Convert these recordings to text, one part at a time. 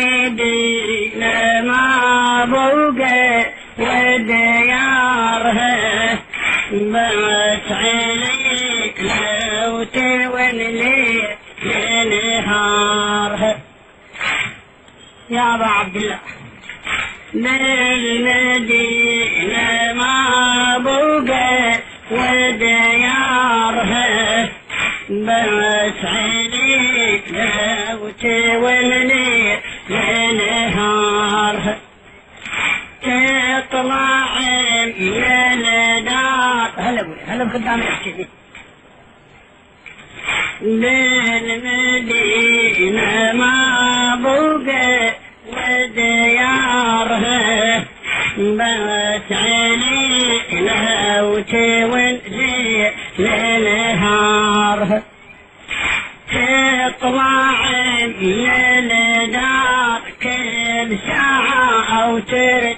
بالمدينة ما بوقى وديارها، بس عليك لو تولي لنهارها. يا أبا عبد الله بالمدينة ما بوقى وديارها، بس عليك لو تولي لنهارها، تطلع من الدار. هلا بخدام يحكي بالمدينة ما بوقى وديارها، بس عليك لو تولي لنهارها، تطلع من الدار كل ساعة أو ترد،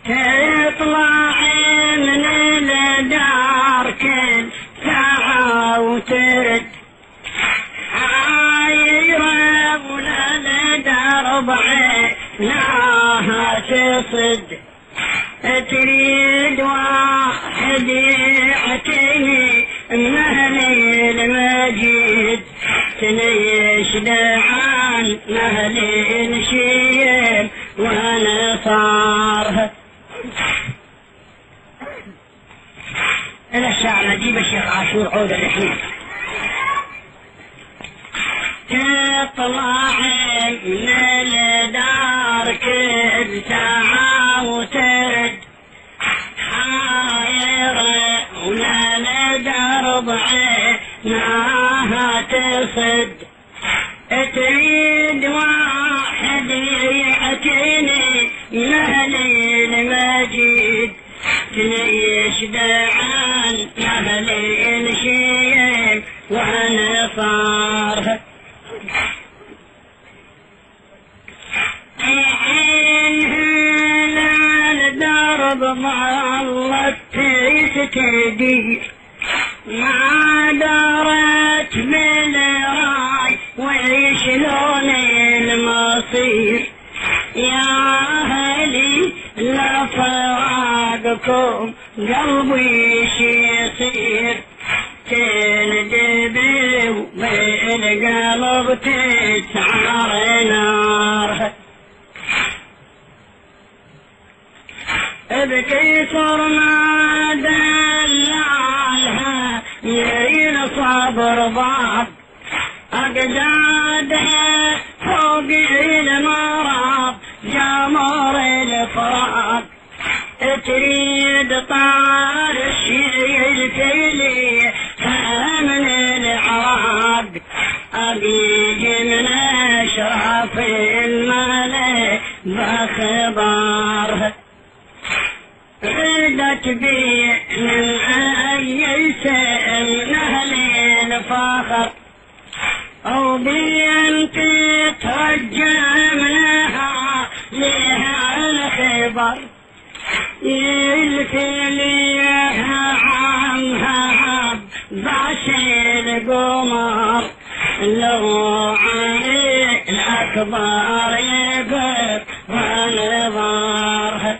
تطلع من الدار كل ساعة أو ترد، عايرة ولا درب عيناها تصد، تريد واحد يعتني من أهل المجيد، تنيشد عن أهل الشيم ونصارها. إلى الشعر نجيب الشيخ عاشور عود الحين. تطلع من الدار كل ساعة وترد، حايرة ولا درب عيناها تصد، تريد واحد يعتني من أهل المجيد، تنيشد عن أهل الشيم ونصارها. الدرب مع الله تستدير، ما دارت بالراي ويشلون المصير، يا أهلي لا فراقكم قلبي يصير، تندبي بالقلب تسعر نارها، ابكي صرنا دلالها يرين صبر بعض، أقدادها فوق المرض جمر الفراق، تريد طار الشيل فيلي من العراق، أبيج من أشرف الملك بخبارها، ردت بي من أي سن أهل الفخر، أو بنت ترجم لها الخبر، يلفي ليها عمها عباس القمر، لو علي الأكبر يقف ونظارها،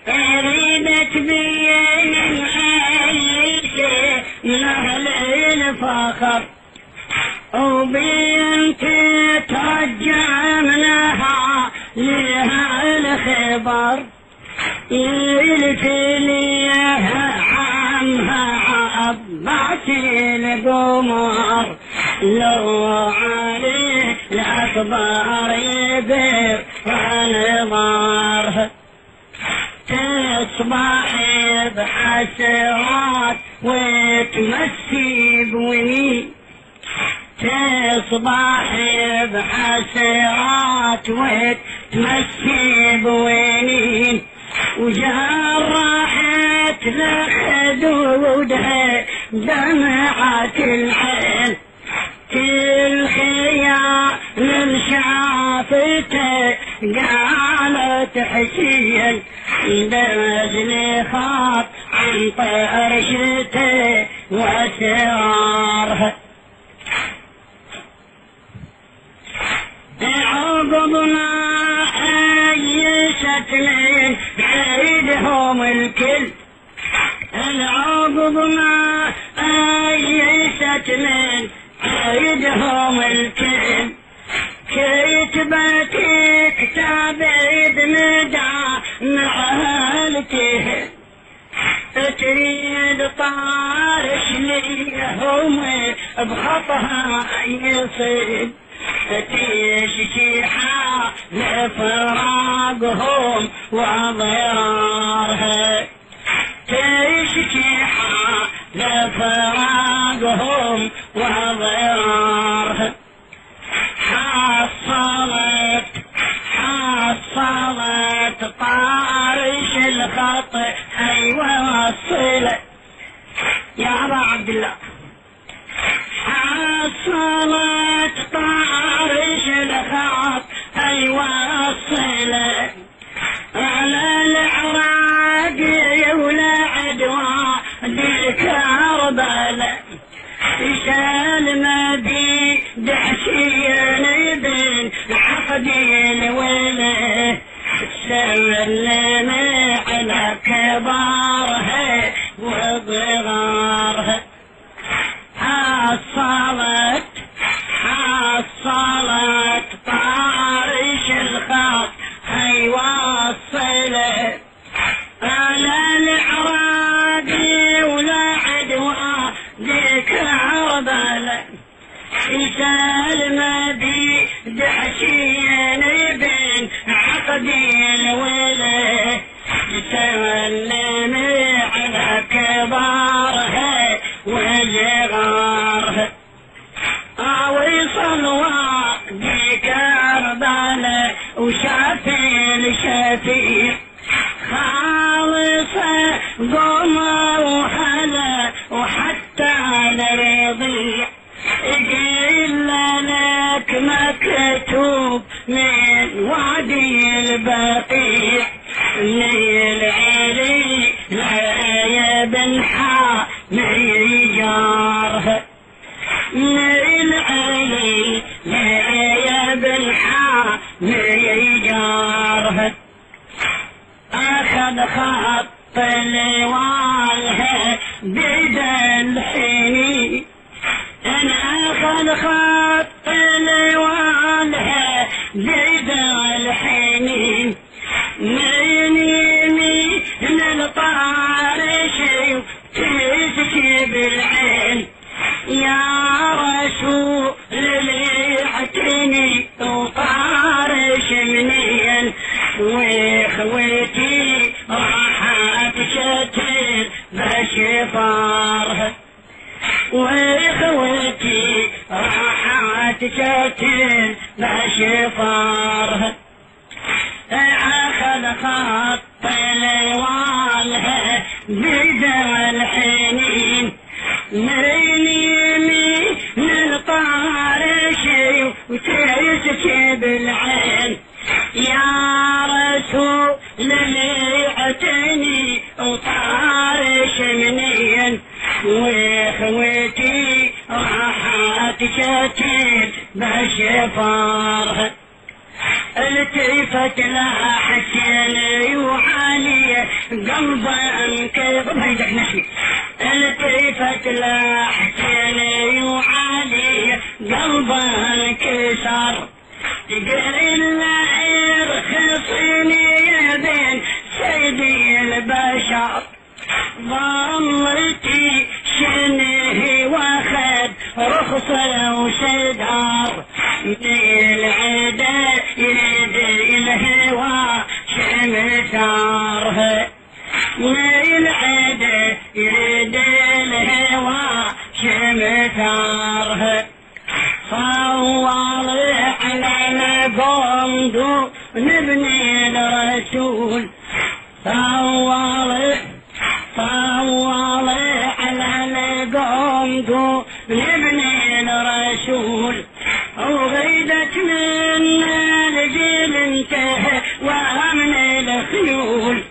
ردت بي من من أهل الفخر، وبنت ترجم لها الخبر، يلفي ليها عمها عباس القمر، لو عليه الأكبر يبير ونظارها، تصبح بحسرات وتمسي بونين، تصبح بحسرات وتمسي بونين، وجرحت لخدودها دمعة العين، كل خيال من شافته قالت حسين، بذل خاف عن طرشته وسرارها، يوم بخطها يصيب تشكي حال فراقهم وضرارها تشكي حال فراقهم وضرارها حصلت طارش الخط وصلت يا أبا عبد الله حصلت طارش الخط وصلت على العراق ولا عدوى دي كربلاء سلمى بي دحشين بين عقدي الوله سلم على كبارها وضغارها حصلت طارش الخط وصلت على العراق ولا عدوى ذيك عربلة سلمى بي دحشين بين عقدي الوله سلم على كبارها وصغارها وصل وقتي كربلة وشافي الشفيق خالصة قومة وحلا وحتى لرضيع إلا لك مكتوب من وادي البقيع نيل علي لا بنحا جارها نيل علي لا بنحا جارها أخذ خط لوالها بدا الحين أنا أخذ خط لوالها بدا الحين من يمين الطارش تسكي بالعين يا رسول اللي اعتني وطارش منين واخوتي راحت شتل بشفارها واخوتي راحت شتل بشفارها أخذ خط لوالها بدا الحنين من يمين الطارش وتسكي بالعين يا رسول اللي اعتني وطارش منين واخوتي راحت شتل بشفارها التفت لها حسين وعالية قلبا كيف ما يدك نشي التفت لها حسين وعالية قلبا كسر قال لا ارخصني يا بين سيدي البشر ظلتي شنه واخد رخصة وسدار العدا يريد الهوى شمثارها العدا يريد الهوى شمثارها صوّل علينا قمدو نبني الرسول صوّل علينا قمدو نبني الرسول وغيدت منا الجيل انتهى ومن الخيول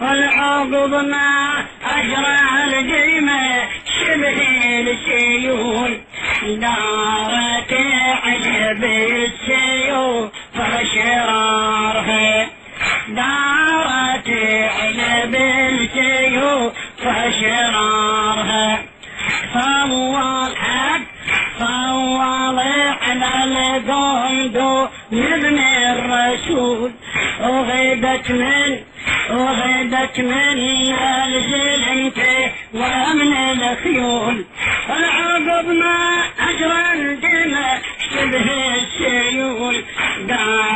والعقب ما أجرى الجيمة شبه السيول دارت عجب السيوف فشرارها دارت عجب السيوف فشرارها صوّل على القندو نبني الرسول وغيبت من الزلمة ومن الخيول والعقب ما أجرى الدماء شبه السيول قال